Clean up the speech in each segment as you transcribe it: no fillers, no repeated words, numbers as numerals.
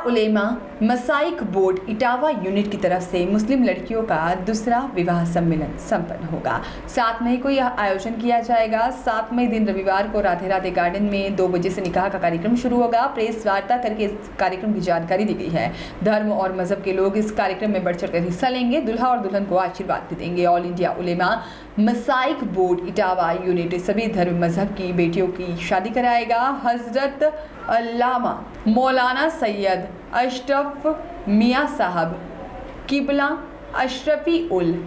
उलेमा मसाइक board Etawah unit की तरफ से मुस्लिम लड़कियों का दूसरा विवाह सम्मेलन संपन्न होगा। 7 मई को यह आयोजन किया जाएगा। 7 मई दिन रविवार को राधे राधे गार्डन में 2 बजे से निकाह का कार्यक्रम शुरू होगा। प्रेस वार्ता करके इस कार्यक्रम की जानकारी दी गई है। धर्म और मजहब के लोग इस कार्यक्रम में बढ़ चढ़कर हिस्सा लेंगे। दुल्हा और दुल्हन को आशीर्वाद भी देंगे। ऑल इंडिया उलेमा मसाइक बोर्ड इटावा यूनिट सभी धर्म मजहब की बेटियों की शादी कराएगा। हजरत अल्लामा मौलाना सैयद अशरफ मियाँ साहब किबला अशरफी उल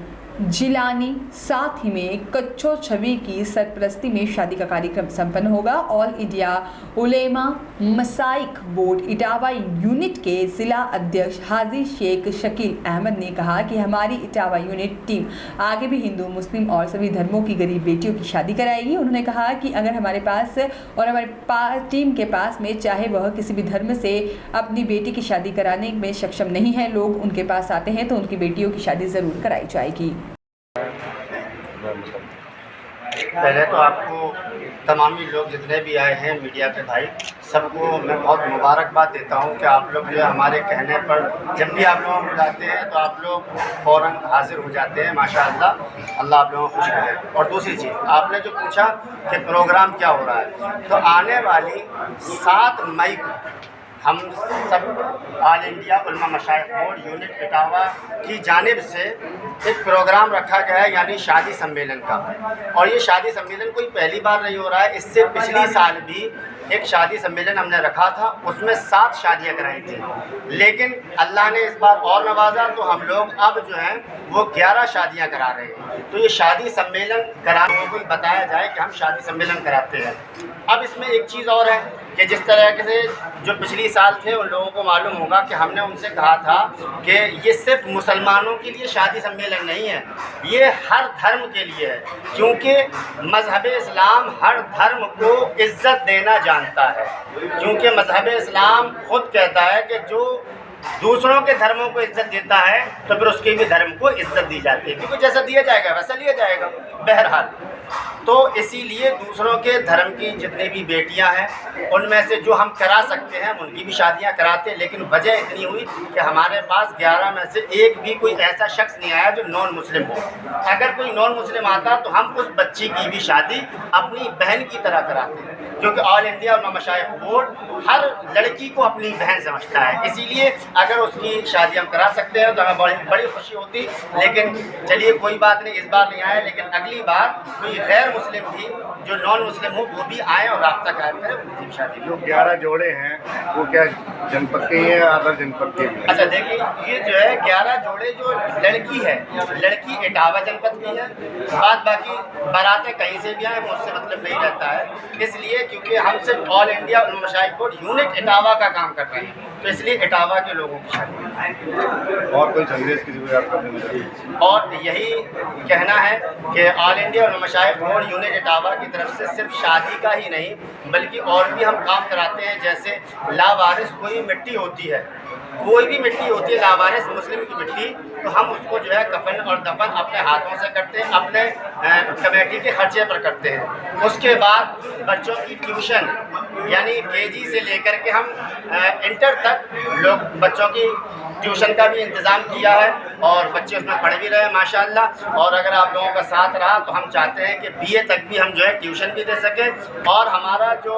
जिलानी साथ ही में कच्चो छवि की सरपरस्ती में शादी का कार्यक्रम संपन्न होगा। ऑल इंडिया उलेमा मसाइक बोर्ड इटावा यूनिट के जिला अध्यक्ष हाजी शेख शकील अहमद ने कहा कि हमारी इटावा यूनिट टीम आगे भी हिंदू मुस्लिम और सभी धर्मों की गरीब बेटियों की शादी कराएगी। उन्होंने कहा कि अगर हमारे पास और हमारे टीम के पास में चाहे वह किसी भी धर्म से अपनी बेटी की शादी कराने में सक्षम नहीं है, लोग उनके पास आते हैं तो उनकी बेटियों की शादी ज़रूर कराई जाएगी। पहले तो आपको तमामी लोग जितने भी आए हैं मीडिया के भाई, सबको मैं बहुत मुबारकबाद देता हूं कि आप लोग जो है हमारे कहने पर जब भी आप लोगों को बुलाते हैं तो आप लोग फ़ौरन हाजिर हो जाते हैं। माशाअल्लाह, अल्लाह आप लोगों को खुश करे। और दूसरी चीज़, आपने जो पूछा कि प्रोग्राम क्या हो रहा है, तो आने वाली 7 मई को हम सब ऑल इंडिया उलमा मशाइख बोर्ड यूनिट इटावा की जानिब से एक प्रोग्राम रखा गया है, यानी शादी सम्मेलन का। और ये शादी सम्मेलन कोई पहली बार नहीं हो रहा है। इससे पिछली साल भी एक शादी सम्मेलन हमने रखा था, उसमें 7 शादियां कराई थी, लेकिन अल्लाह ने इस बार और नवाजा तो हम लोग अब जो हैं वो 11 शादियां करा रहे हैं। तो ये शादी सम्मेलन कराने को बताया जाए कि हम शादी सम्मेलन कराते हैं। अब इसमें एक चीज़ और है कि जिस तरह से जो पिछली साल थे उन लोगों को मालूम होगा कि हमने उनसे कहा था कि ये सिर्फ मुसलमानों के लिए शादी सम्मेलन नहीं है, ये हर धर्म के लिए है, क्योंकि मज़हब इस्लाम हर धर्म को इज़्ज़त देना जानता है। क्योंकि मज़हब इस्लाम खुद कहता है कि जो दूसरों के धर्मों को इज़्ज़त देता है तो फिर उसके भी धर्म को इज़्ज़त दी जाती है, क्योंकि जैसा दिया जाएगा वैसा लिया जाएगा बहरहाल। तो इसीलिए दूसरों के धर्म की जितनी भी बेटियां हैं उनमें से जो हम करा सकते हैं उनकी भी शादियां कराते हैं। लेकिन वजह इतनी हुई कि हमारे पास 11 में से एक भी कोई ऐसा शख्स नहीं आया जो नॉन मुस्लिम हो। अगर कोई नॉन मुस्लिम आता तो हम उस बच्ची की भी शादी अपनी बहन की तरह कराते हैं, क्योंकि ऑल इंडिया उलमा मशाइख बोर्ड हर लड़की को अपनी बहन समझता है। इसीलिए अगर उसकी शादी हम करा सकते हैं तो हमें बड़ी खुशी होती। लेकिन चलिए कोई बात नहीं, इस बार नहीं आया, लेकिन अगली बार कोई गैर मुस्लिम भी जो नॉन मुस्लिम हो वो भी आए और राब्ता कायम करें, उनकी भी शादी। जो 11 जोड़े हैं वो क्या जनपद के हैं या अदर जनपद के हैं? अच्छा देखिए, ये जो है 11 जोड़े जो लड़की है, लड़की इटावा जनपद की है, बाकी बारातें कहीं से भी आए वो उससे मतलब नहीं रहता है। इसलिए क्योंकि हम सिर्फ ऑल इंडिया उलमा मशाइख बोर्ड यूनिट इटावा का काम कर रहे हैं, तो इसलिए इटावा के लोगों की शादी। और कोई संदेश किसी को याद करने में? और यही कहना है कि ऑल इंडिया उलमा मशाइख बोर्ड यूनिट इटावा की तरफ से सिर्फ शादी का ही नहीं बल्कि और भी हम काम कराते हैं। जैसे लावारिस कोई मिट्टी होती है, कोई भी मिट्टी होती है लावारिस मुस्लिम की मिट्टी, तो हम उसको जो है कफन और दफन अपने हाथों से करते हैं, अपने कमेटी के खर्चे पर करते हैं। उसके बाद बच्चों की ट्यूशन यानी केजी से लेकर के हम इंटर तक लोग बच्चों की ट्यूशन का भी इंतज़ाम किया है और बच्चे उसमें पढ़ भी रहे हैं माशाअल्लाह। और अगर आप लोगों का साथ रहा तो हम चाहते हैं कि बीए तक भी हम जो है ट्यूशन भी दे सकें। और हमारा जो